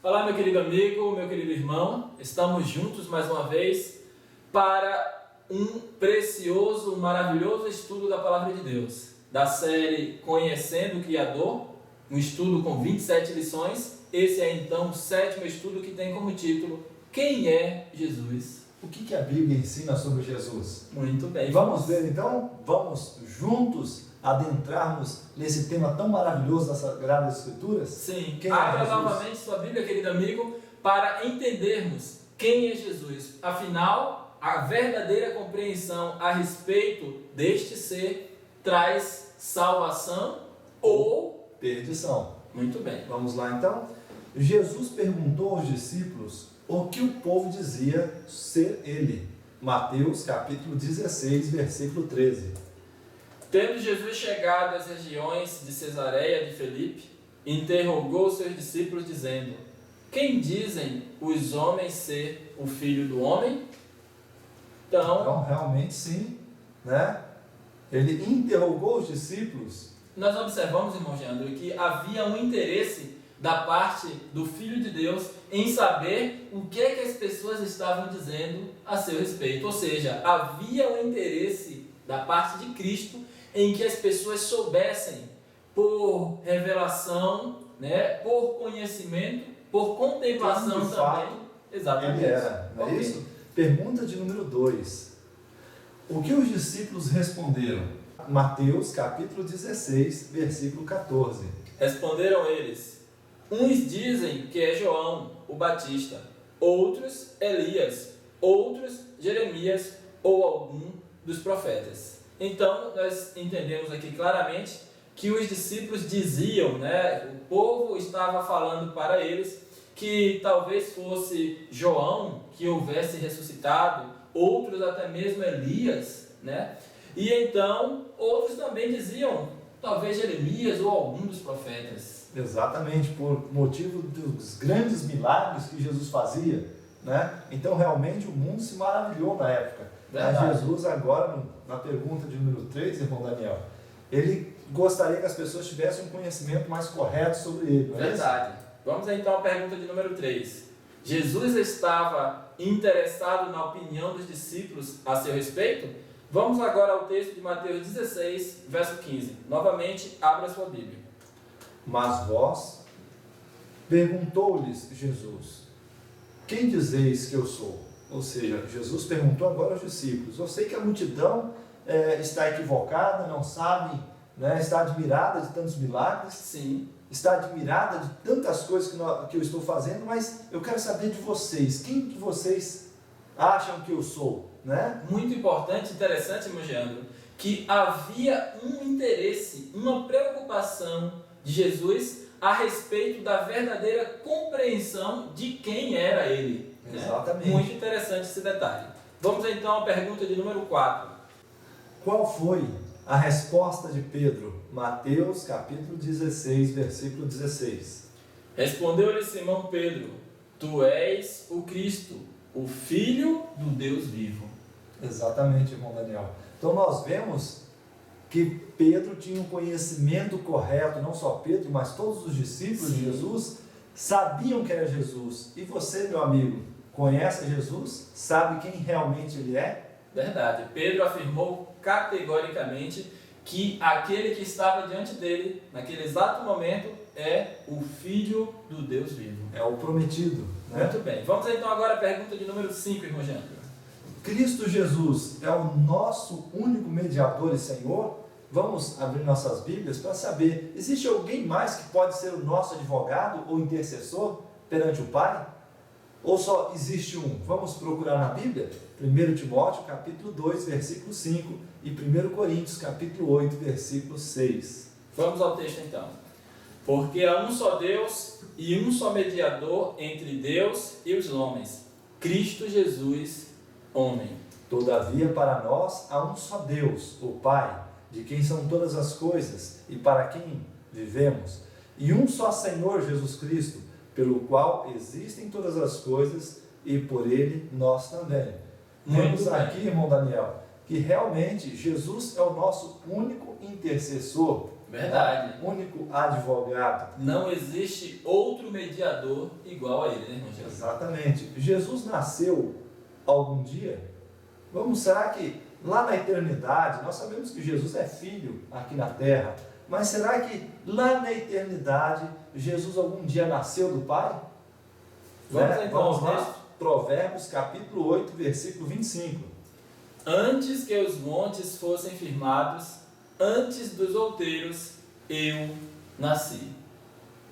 Olá, meu querido amigo, meu querido irmão, estamos juntos mais uma vez para um precioso, maravilhoso estudo da Palavra de Deus, da série Conhecendo o Criador, um estudo com 27 lições. Esse é então o 7º estudo que tem como título Quem é Jesus? O que a Bíblia ensina sobre Jesus? Muito bem. Vamos ver então? Vamos juntos adentrarmos nesse tema tão maravilhoso das Sagradas Escrituras? Sim. Quem Abra é Jesus? novamente sua Bíblia, querido amigo, para entendermos quem é Jesus. Afinal, a verdadeira compreensão a respeito deste ser traz salvação ou perdição. Muito bem. Vamos lá então? Jesus perguntou aos discípulos o que o povo dizia ser ele. Mateus capítulo 16, versículo 13. Tendo Jesus chegado às regiões de Cesareia de Filipe, interrogou seus discípulos dizendo: Quem dizem os homens ser o Filho do Homem? Então realmente sim, né? Ele interrogou os discípulos. Nós observamos, irmão Geandro, que havia um interesse da parte do Filho de Deus em saber o que as pessoas estavam dizendo a seu respeito. Ou seja, havia um interesse da parte de Cristo em que as pessoas soubessem, por revelação, né, por conhecimento, por contemplação de também. Fato, exatamente. Ele era, não é isso? Pergunta de número 2. O que os discípulos responderam? Mateus capítulo 16, versículo 14. Responderam eles: uns dizem que é João, o Batista, outros Elias, outros Jeremias ou algum dos profetas. Então, nós entendemos aqui claramente que os discípulos diziam, né, o povo estava falando para eles que talvez fosse João que houvesse ressuscitado, outros até mesmo Elias, né? E então, outros também diziam, talvez Jeremias ou algum dos profetas. Exatamente, por motivo dos grandes milagres que Jesus fazia, né? Então, realmente, o mundo se maravilhou na época. Mas Jesus, agora, na pergunta de número 3, irmão Daniel, ele gostaria que as pessoas tivessem um conhecimento mais correto sobre ele, não é Verdade. isso? Vamos então à pergunta de número 3. Jesus estava interessado na opinião dos discípulos a seu respeito? Vamos agora ao texto de Mateus 16, verso 15. Novamente, abra sua Bíblia. Mas vós, perguntou-lhes Jesus, quem dizeis que eu sou? Ou seja, Jesus perguntou agora aos discípulos. Eu sei que a multidão está equivocada, não sabe, né, está admirada de tantos milagres. Sim. Está admirada de tantas coisas que eu estou fazendo, mas eu quero saber de vocês. Quem que vocês acham que eu sou? Né? Muito importante, interessante, irmão Geandro, que havia um interesse, uma preocupação de Jesus a respeito da verdadeira compreensão de quem era ele. Exatamente. Né? Muito interessante esse detalhe. Vamos então à pergunta de número 4. Qual foi a resposta de Pedro? Mateus capítulo 16, versículo 16. Respondeu-lhe Simão Pedro: Tu és o Cristo, o Filho do Deus vivo. Exatamente, irmão Daniel. Então nós vemos que Pedro tinha um conhecimento correto, não só Pedro, mas todos os discípulos de Jesus sabiam que era Jesus. E você, meu amigo, conhece Jesus? Sabe quem realmente ele é? Verdade. Pedro afirmou categoricamente que aquele que estava diante dele, naquele exato momento, é o Filho do Deus vivo. É o prometido. Né? Muito bem. Vamos então agora à pergunta de número 5, irmão Jean. Cristo Jesus é o nosso único mediador e Senhor? Vamos abrir nossas Bíblias para saber, existe alguém mais que pode ser o nosso advogado ou intercessor perante o Pai? Ou só existe um? Vamos procurar na Bíblia? 1 Timóteo capítulo 2, versículo 5 e 1 Coríntios capítulo 8, versículo 6. Vamos ao texto então. Porque há um só Deus e um só mediador entre Deus e os homens, Cristo Jesus, homem. Todavia para nós há um só Deus, o Pai, de quem são todas as coisas e para quem vivemos, e um só Senhor Jesus Cristo, pelo qual existem todas as coisas e por ele nós também. Vemos aqui, irmão Daniel, que realmente Jesus é o nosso único intercessor Verdade. Único advogado. Não existe outro mediador igual a ele, né, irmão Jesus? Exatamente. Jesus nasceu algum dia? Será que lá na eternidade, nós sabemos que Jesus é filho aqui na terra, mas será que lá na eternidade Jesus algum dia nasceu do Pai? Vamos lá, Provérbios capítulo 8, versículo 25. Antes que os montes fossem firmados, antes dos outeiros, eu nasci.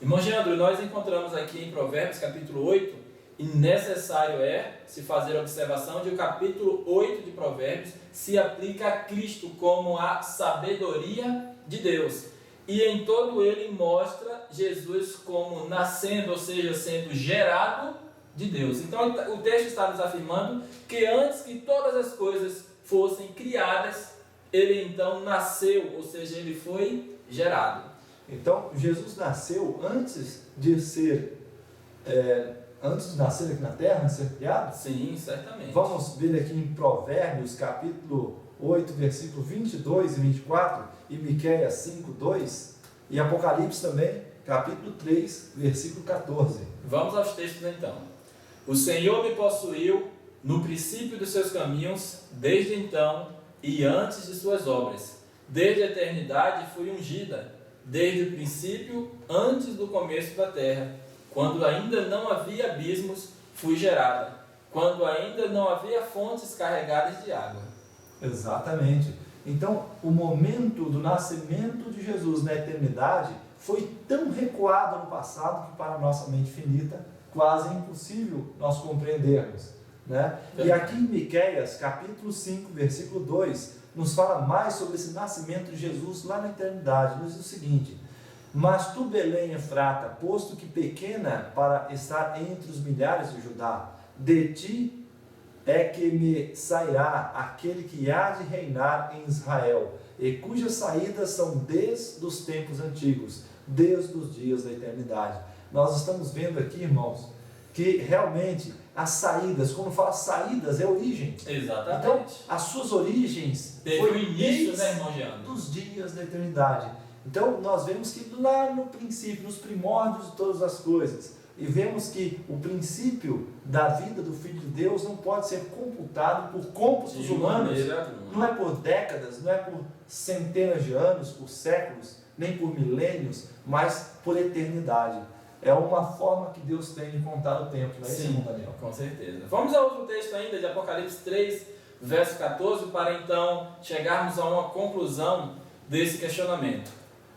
Irmão Geandro, nós encontramos aqui em Provérbios capítulo 8, e necessário é se fazer a observação de o capítulo 8 de Provérbios se aplica a Cristo como a sabedoria de Deus. E em todo ele mostra Jesus como nascendo, ou seja, sendo gerado de Deus. Então o texto está nos afirmando que antes que todas as coisas fossem criadas, ele então nasceu, ou seja, ele foi gerado. Então Jesus nasceu antes de nascer aqui na terra, de ser criado? Sim, certamente. Vamos ver aqui em Provérbios capítulo 8, versículo 22 e 24, e Miqueias 5, 2, e Apocalipse também, capítulo 3, versículo 14. Vamos aos textos então. O Senhor me possuiu no princípio dos seus caminhos, desde então e antes de suas obras. Desde a eternidade fui ungida, desde o princípio, antes do começo da terra. Quando ainda não havia abismos, fui gerada. Quando ainda não havia fontes carregadas de água. Exatamente. Então, o momento do nascimento de Jesus na eternidade foi tão recuado no passado que para a nossa mente finita quase é impossível nós compreendermos, né? E aqui em Miqueias, capítulo 5, versículo 2, nos fala mais sobre esse nascimento de Jesus lá na eternidade. Nos diz o seguinte: mas tu, Belém Efrata, posto que pequena para estar entre os milhares de Judá, de ti é que me sairá aquele que há de reinar em Israel, e cujas saídas são desde os tempos antigos, desde os dias da eternidade. Nós estamos vendo aqui, irmãos, que realmente as saídas, quando fala saídas, é origem. Exatamente. Então, as suas origens foi o início, né, irmão Jean? Dos dias da eternidade. Então, nós vemos que lá no princípio, nos primórdios de todas as coisas, e vemos que o princípio da vida do Filho de Deus não pode ser computado por cômputos humanos, não é por décadas, não é por centenas de anos, por séculos, nem por milênios, mas por eternidade. É uma forma que Deus tem de contar o tempo, não é isso, irmão Daniel? Com certeza. Vamos a outro texto ainda, de Apocalipse 3, verso 14, para então chegarmos a uma conclusão desse questionamento.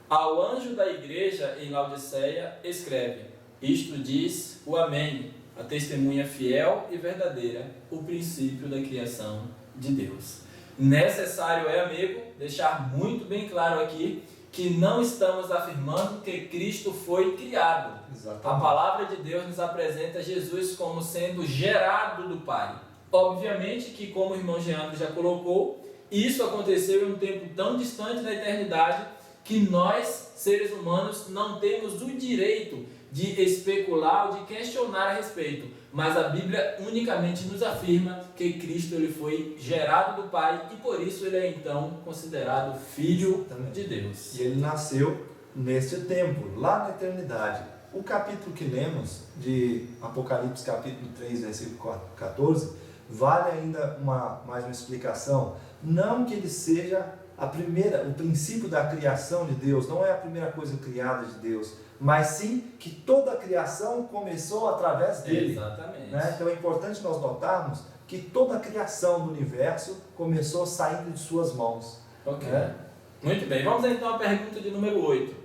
Ao anjo da igreja em Laodiceia escreve: isto diz o Amém, a testemunha fiel e verdadeira, o princípio da criação de Deus. Necessário é, amigo, deixar muito bem claro aqui que não estamos afirmando que Cristo foi criado. Exatamente. A palavra de Deus nos apresenta Jesus como sendo gerado do Pai. Obviamente que, como o irmão Jean já colocou, isso aconteceu em um tempo tão distante da eternidade que nós, seres humanos, não temos o direito de especular ou de questionar a respeito, mas a Bíblia unicamente nos afirma que Cristo ele foi gerado do Pai e por isso ele é então considerado Filho de Deus. E ele nasceu neste tempo, lá na eternidade. O capítulo que lemos de Apocalipse capítulo 3, versículo 14, vale ainda mais uma explicação. Não que ele seja o princípio da criação de Deus, não é a primeira coisa criada de Deus, mas sim que toda a criação começou através dele. Exatamente. Né? Então é importante nós notarmos que toda a criação do universo começou saindo de suas mãos. Ok. Né? Muito bem, vamos então à pergunta de número 8.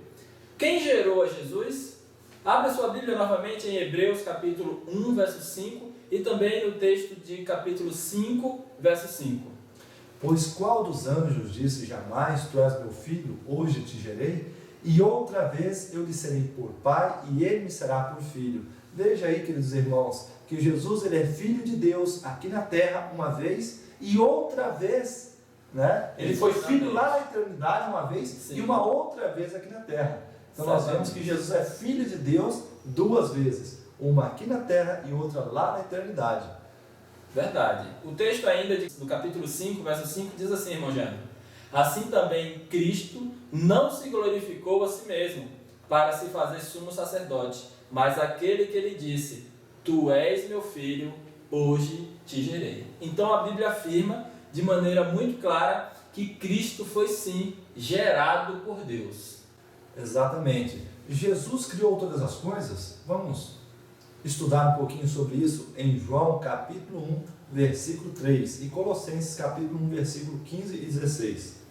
Quem gerou a Jesus? Abra sua Bíblia novamente em Hebreus capítulo 1, verso 5 e também no texto de capítulo 5, verso 5. Pois qual dos anjos disse jamais, tu és meu filho, hoje te gerei? E outra vez eu lhe serei por pai e ele me será por filho. Veja aí, queridos irmãos, que Jesus ele é filho de Deus aqui na terra uma vez e outra vez, né? Ele foi filho lá na eternidade uma vez. Sim. E uma outra vez aqui na terra. Então nós vemos que Jesus é filho de Deus duas vezes, uma aqui na terra e outra lá na eternidade. Verdade. O texto ainda do capítulo 5, verso 5 diz assim, irmão Jânio: Assim também Cristo não se glorificou a si mesmo, para se fazer sumo sacerdote, mas aquele que lhe disse: Tu és meu filho, hoje te gerei. Então a Bíblia afirma de maneira muito clara que Cristo foi sim gerado por Deus. Exatamente. Jesus criou todas as coisas? Vamos estudar um pouquinho sobre isso em João capítulo 1, versículo 3 e Colossenses capítulo 1, versículo 15 e 16.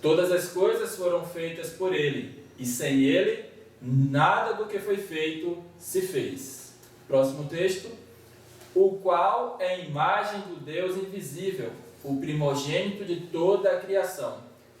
Todas as coisas foram feitas por Ele, e sem Ele, nada do que foi feito se fez. Próximo texto. O qual é a imagem do Deus invisível, o primogênito de toda a criação,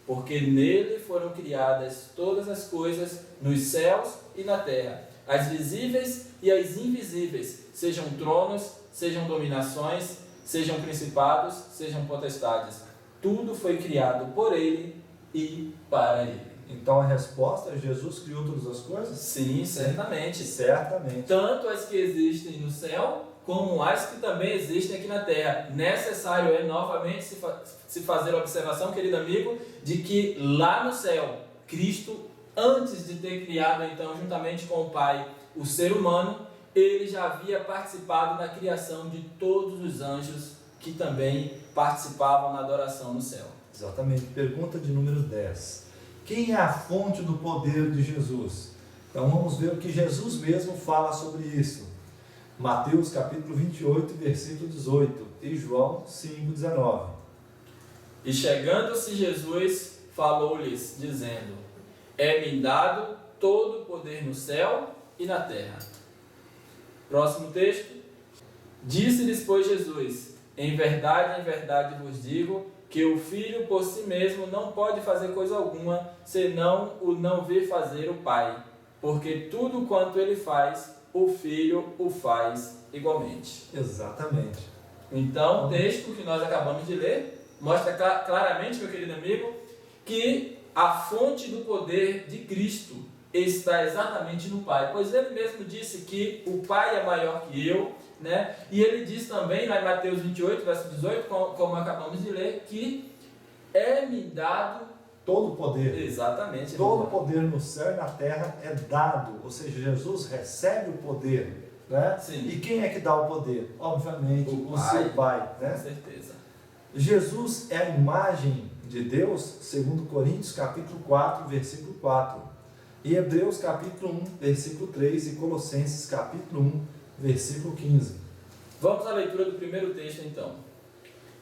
porque nele foram criadas todas as coisas nos céus e na terra, as visíveis e as invisíveis, sejam tronos, sejam dominações, sejam principados, sejam potestades. Tudo foi criado por Ele e para Ele. Então a resposta é: Jesus criou todas as coisas? Sim, certamente. Certamente. Tanto as que existem no céu, como as que também existem aqui na terra. Necessário é novamente se fazer a observação, querido amigo, de que lá no céu, Cristo, antes de ter criado então juntamente com o Pai o ser humano, ele já havia participado na criação de todos os anjos que também participavam na adoração no céu. Exatamente. Pergunta de número 10. Quem é a fonte do poder de Jesus? Então vamos ver o que Jesus mesmo fala sobre isso. Mateus capítulo 28, versículo 18 e João 5, 19. E chegando-se Jesus, falou-lhes, dizendo: É-me dado todo o poder no céu e na terra. Próximo texto. Disse-lhes, pois, Jesus: em verdade vos digo, que o Filho por si mesmo não pode fazer coisa alguma, senão o não ver fazer o Pai. Porque tudo quanto ele faz, o Filho o faz igualmente. Exatamente. Então, o texto que nós acabamos de ler mostra claramente, meu querido amigo, que a fonte do poder de Cristo está exatamente no Pai. Pois ele mesmo disse que o Pai é maior que eu, né? E ele diz também, lá em Mateus 28, verso 18, como acabamos de ler, que é-me dado todo o poder. Exatamente. Todo o poder no céu e na terra é dado, ou seja, Jesus recebe o poder, né? Sim. E quem é que dá o poder? Obviamente, o seu Pai, né? Com certeza. Jesus é a imagem de Deus, segundo Coríntios capítulo 4, versículo 4, e Hebreus capítulo 1, versículo 3 e Colossenses capítulo 1, versículo 15. Vamos à leitura do primeiro texto então.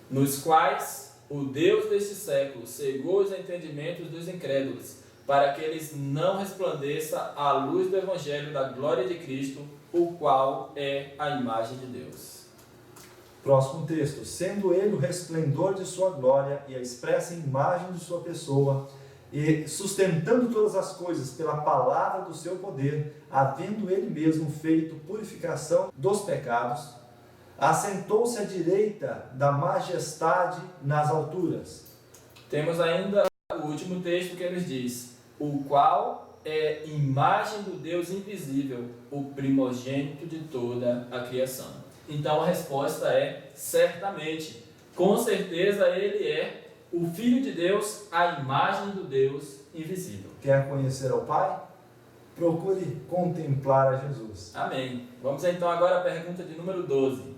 Nos quais o Deus deste século cegou os entendimentos dos incrédulos, para que eles não resplandeça a luz do Evangelho da glória de Cristo, o qual é a imagem de Deus. Próximo texto. Sendo ele o resplendor de sua glória e a expressa imagem de sua pessoa, e sustentando todas as coisas pela palavra do seu poder, havendo ele mesmo feito purificação dos pecados, assentou-se à direita da majestade nas alturas. Temos ainda o último texto que nos diz: o qual é imagem do Deus invisível, o primogênito de toda a criação. Então a resposta é certamente, com certeza ele é o Filho de Deus, a imagem do Deus invisível. Quer conhecer ao Pai? Procure contemplar a Jesus. Amém. Vamos então agora à pergunta de número 12.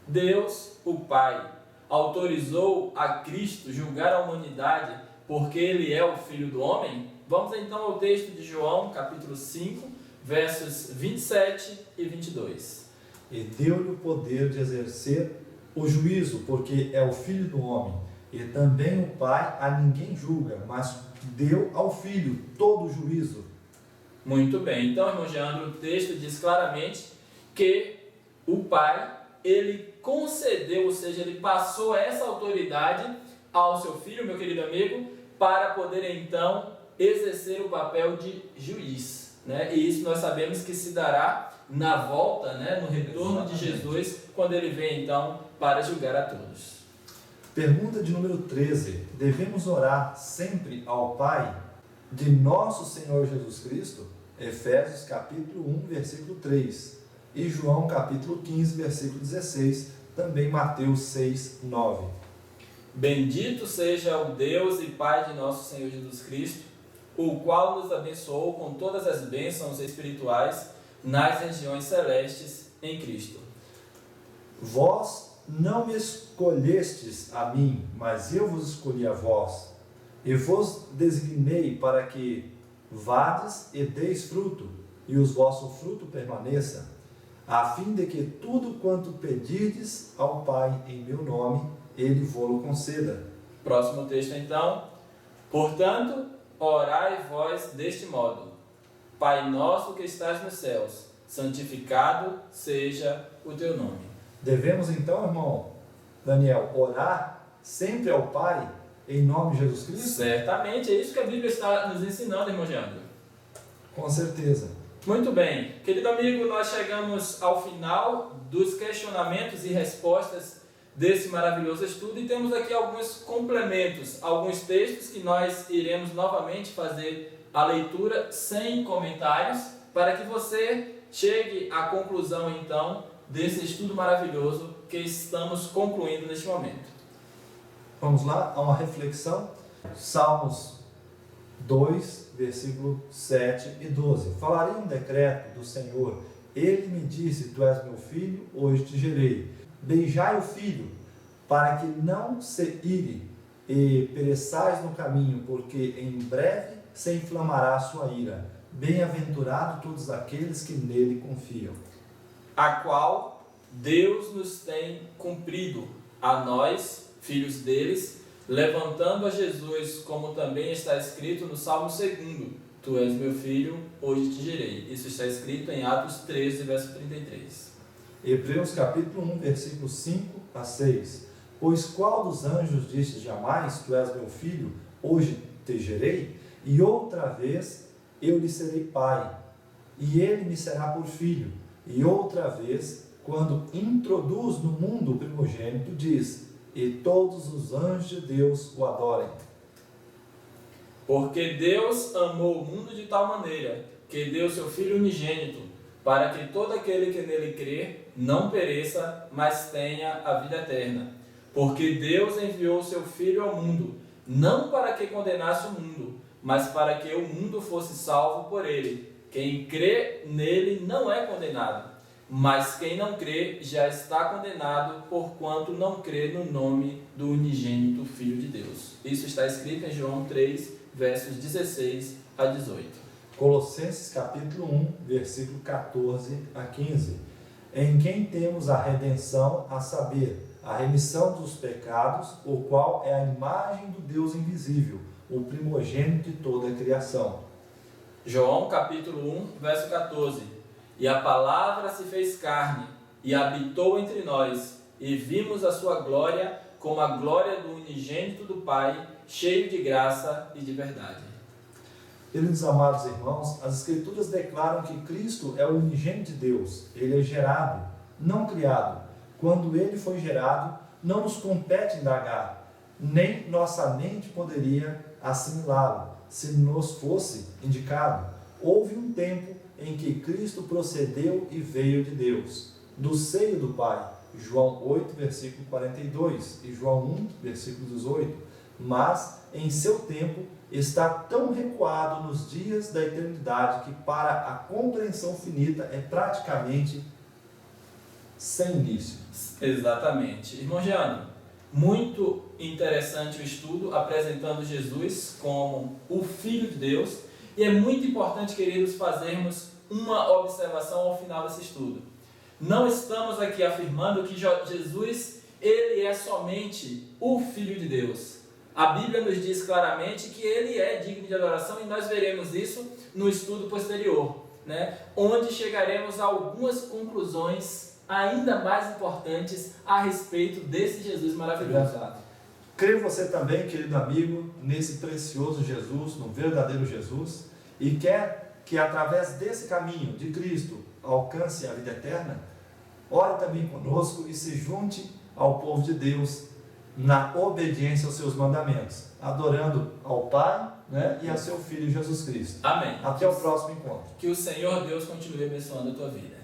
Deus, o Pai, autorizou a Cristo julgar a humanidade porque ele é o Filho do homem? Vamos então ao texto de João, capítulo 5, versos 27 e 22. E deu-lhe o poder de exercer o juízo, porque é o Filho do homem. E também o Pai a ninguém julga, mas deu ao Filho todo o juízo. Muito bem. Então, irmão Geandro, o texto diz claramente que o Pai, ele concedeu, ou seja, ele passou essa autoridade ao seu Filho, meu querido amigo, para poder então exercer o papel de juiz, né? E isso nós sabemos que se dará na volta, né? No retorno de Jesus, quando ele vem então para julgar a todos. Pergunta de número 13. Devemos orar sempre ao Pai de nosso Senhor Jesus Cristo? Efésios capítulo 1, versículo 3. E João capítulo 15, versículo 16. Também Mateus 6, 9. Bendito seja o Deus e Pai de nosso Senhor Jesus Cristo, o qual nos abençoou com todas as bênçãos espirituais nas regiões celestes em Cristo. Vós não me escolhestes a mim, mas eu vos escolhi a vós, e vos designei para que vades e deis fruto, e o vosso fruto permaneça, a fim de que tudo quanto pedirdes ao Pai em meu nome, Ele vô-lo conceda. Próximo texto então. Portanto, orai vós deste modo: Pai nosso que estás nos céus, santificado seja o teu nome. Devemos então, irmão Daniel, orar sempre ao Pai em nome de Jesus Cristo? Certamente, é isso que a Bíblia está nos ensinando, irmão Jeandro. Com certeza. Muito bem, querido amigo, nós chegamos ao final dos questionamentos e respostas desse maravilhoso estudo e temos aqui alguns complementos, alguns textos que nós iremos novamente fazer a leitura sem comentários, para que você chegue à conclusão então desse estudo maravilhoso que estamos concluindo neste momento. Vamos lá a uma reflexão. Salmos 2, versículo 7 e 12. Falarei um decreto do Senhor. Ele me disse: Tu és meu filho, hoje te gerei. Beijai o filho, para que não se ire e pereçais no caminho, porque em breve se inflamará a sua ira. Bem-aventurado todos aqueles que nele confiam. A qual Deus nos tem cumprido, a nós, filhos deles, levantando a Jesus, como também está escrito no Salmo 2: Tu és meu filho, hoje te gerei. Isso está escrito em Atos 13, verso 33. Hebreus capítulo 1, versículos 5 a 6. Pois qual dos anjos disse jamais: Tu és meu filho, hoje te gerei? E outra vez, eu lhe serei pai, e ele me será por filho. E outra vez, quando introduz no mundo o primogênito, diz: E todos os anjos de Deus o adorem. Porque Deus amou o mundo de tal maneira que deu seu Filho unigênito, para que todo aquele que nele crê não pereça, mas tenha a vida eterna. Porque Deus enviou seu Filho ao mundo, não para que condenasse o mundo, mas para que o mundo fosse salvo por ele. Quem crê nele não é condenado, mas quem não crê já está condenado, porquanto não crê no nome do unigênito Filho de Deus. Isso está escrito em João 3, versos 16 a 18. Colossenses capítulo 1, versículo 14 a 15. Em quem temos a redenção, a saber, a remissão dos pecados, o qual é a imagem do Deus invisível, o primogênito de toda a criação. João capítulo 1, verso 14. E a palavra se fez carne, e habitou entre nós, e vimos a sua glória, como a glória do unigênito do Pai, cheio de graça e de verdade. Queridos amados irmãos, as Escrituras declaram que Cristo é o unigênito de Deus. Ele é gerado, não criado. Quando ele foi gerado, não nos compete indagar, nem nossa mente poderia assimilá-lo, se nos fosse indicado. Houve um tempo em que Cristo procedeu e veio de Deus, do seio do Pai, João 8, versículo 42, e João 1, versículo 18, mas em seu tempo está tão recuado nos dias da eternidade que para a compreensão finita é praticamente sem início. Exatamente. Irmão Jean, muito interessante o estudo apresentando Jesus como o Filho de Deus, e é muito importante, queridos, fazermos uma observação ao final desse estudo. Não estamos aqui afirmando que Jesus ele é somente o Filho de Deus. A Bíblia nos diz claramente que ele é digno de adoração, e nós veremos isso no estudo posterior, onde chegaremos a algumas conclusões ainda mais importantes a respeito desse Jesus maravilhoso. Crê você também, querido amigo, nesse precioso Jesus, no verdadeiro Jesus, e quer que através desse caminho de Cristo alcance a vida eterna? Ore também conosco e se junte ao povo de Deus na obediência aos seus mandamentos, adorando ao Pai, e a seu Filho Jesus Cristo. Amém. Até o próximo encontro. Que o Senhor Deus continue abençoando a tua vida.